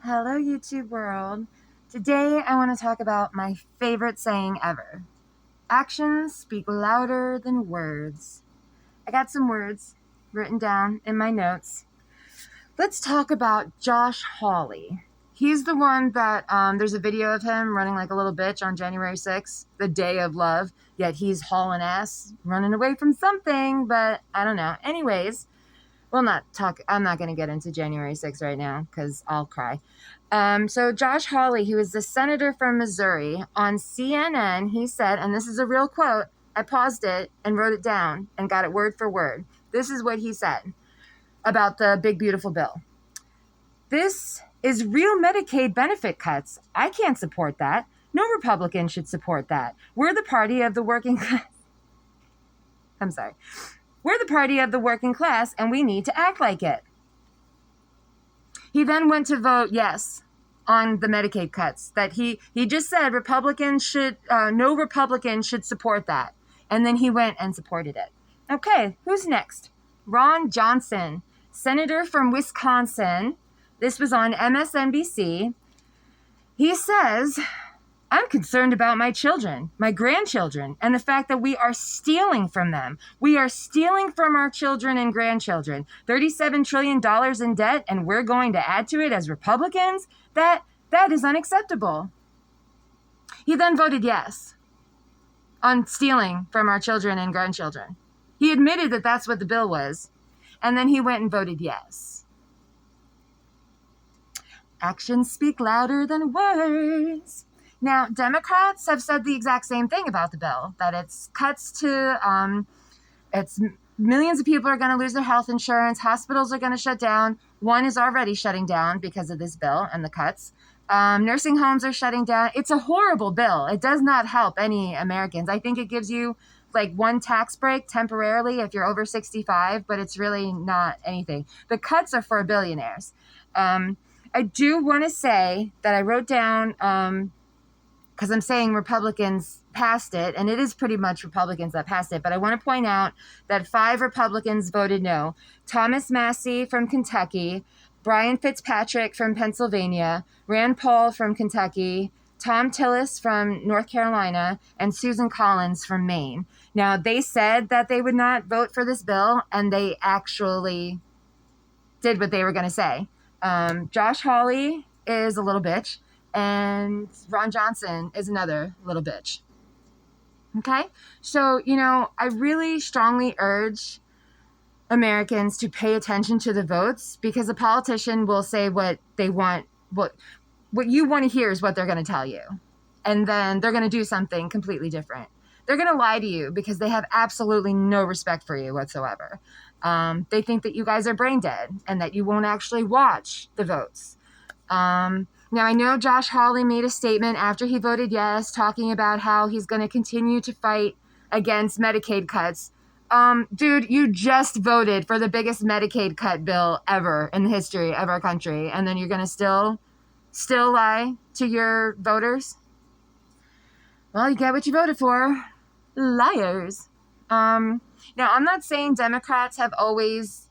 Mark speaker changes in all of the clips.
Speaker 1: Hello, YouTube world. Today I want to talk about my favorite saying ever. Actions speak louder than words. I got some words written down in my notes. Let's talk about Josh Hawley. He's the one that there's a video of him running like a little bitch on January 6th, the day of love, yet he's hauling ass, running away from something, but I don't know. Anyways, I'm not going to get into January 6th right now because I'll cry. So Josh Hawley, he was the senator from Missouri. On CNN, he said, and this is a real quote, I paused it and wrote it down and got it word for word. This is what he said about the big, beautiful bill. This is real Medicaid benefit cuts. I can't support that. No Republican should support that. We're the party of the working class. I'm sorry. We're the party of the working class, and we need to act like it. He then went to vote yes on the Medicaid cuts. That he just said Republicans should, no Republican should support that. And then he went and supported it. Okay, who's next? Ron Johnson, senator from Wisconsin. This was on MSNBC. He says, I'm concerned about my children, my grandchildren, and the fact that we are stealing from them. We are stealing from our children and grandchildren. $37 trillion in debt, and we're going to add to it as Republicans? That is unacceptable. He then voted yes on stealing from our children and grandchildren. He admitted that that's what the bill was, and then he went and voted yes. Actions speak louder than words. Now, Democrats have said the exact same thing about the bill, that it's cuts to, it's millions of people are going to lose their health insurance. Hospitals are going to shut down. One is already shutting down because of this bill and the cuts. Nursing homes are shutting down. It's a horrible bill. It does not help any Americans. I think it gives you like one tax break temporarily if you're over 65, but it's really not anything. The cuts are for billionaires. I do want to say that I wrote down, because I'm saying Republicans passed it, and it is pretty much Republicans that passed it, but I want to point out that 5 Republicans voted no. Thomas Massie from Kentucky, Brian Fitzpatrick from Pennsylvania, Rand Paul from Kentucky, Tom Tillis from North Carolina, and Susan Collins from Maine. Now, they said that they would not vote for this bill, and they actually did what they were going to say. Josh Hawley is a little bitch, and Ron Johnson is another little bitch. Okay? So, I really strongly urge Americans to pay attention to the votes, because a politician will say what they want, what you want to hear is what they're going to tell you. And then they're going to do something completely different. They're going to lie to you because they have absolutely no respect for you whatsoever. They think that you guys are brain dead and that you won't actually watch the votes. Now, I know Josh Hawley made a statement after he voted yes, talking about how he's going to continue to fight against Medicaid cuts. Dude, you just voted for the biggest Medicaid cut bill ever in the history of our country, and then you're going to still lie to your voters? Well, you get what you voted for. Liars. Now, I'm not saying Democrats have always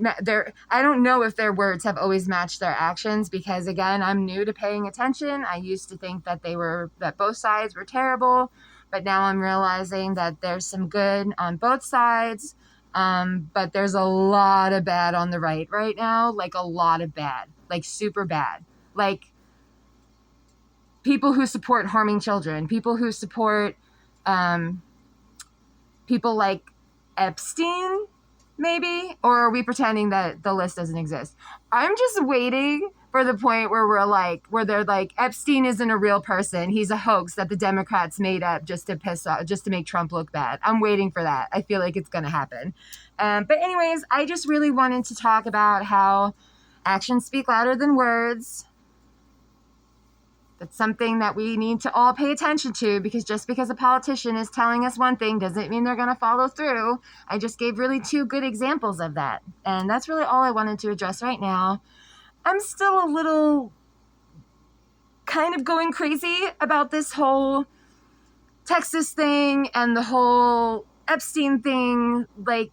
Speaker 1: I don't know if their words have always matched their actions, because again, I'm new to paying attention. I used to think that that both sides were terrible, but now I'm realizing that there's some good on both sides. But there's a lot of bad on the right now, like a lot of bad, like super bad, like people who support harming children, people who support people like Epstein, maybe? Or are we pretending that the list doesn't exist? I'm just waiting for the point where they're like, Epstein isn't a real person. He's a hoax that the Democrats made up just to make Trump look bad. I'm waiting for that. I feel like it's going to happen. But anyways, I just really wanted to talk about how actions speak louder than words. That's something that we need to all pay attention to, because just because a politician is telling us one thing doesn't mean they're going to follow through. I just gave really 2 good examples of that. And that's really all I wanted to address right now. I'm still a little kind of going crazy about this whole Texas thing and the whole Epstein thing. Like,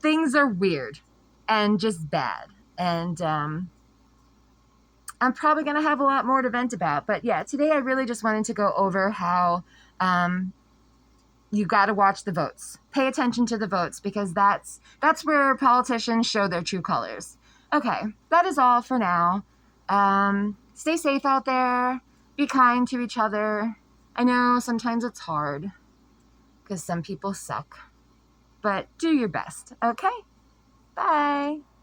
Speaker 1: things are weird and just bad. And I'm probably going to have a lot more to vent about. But yeah, today I really just wanted to go over how you got to watch the votes. Pay attention to the votes, because that's where politicians show their true colors. Okay, that is all for now. Stay safe out there. Be kind to each other. I know sometimes it's hard because some people suck, but do your best, okay? Bye.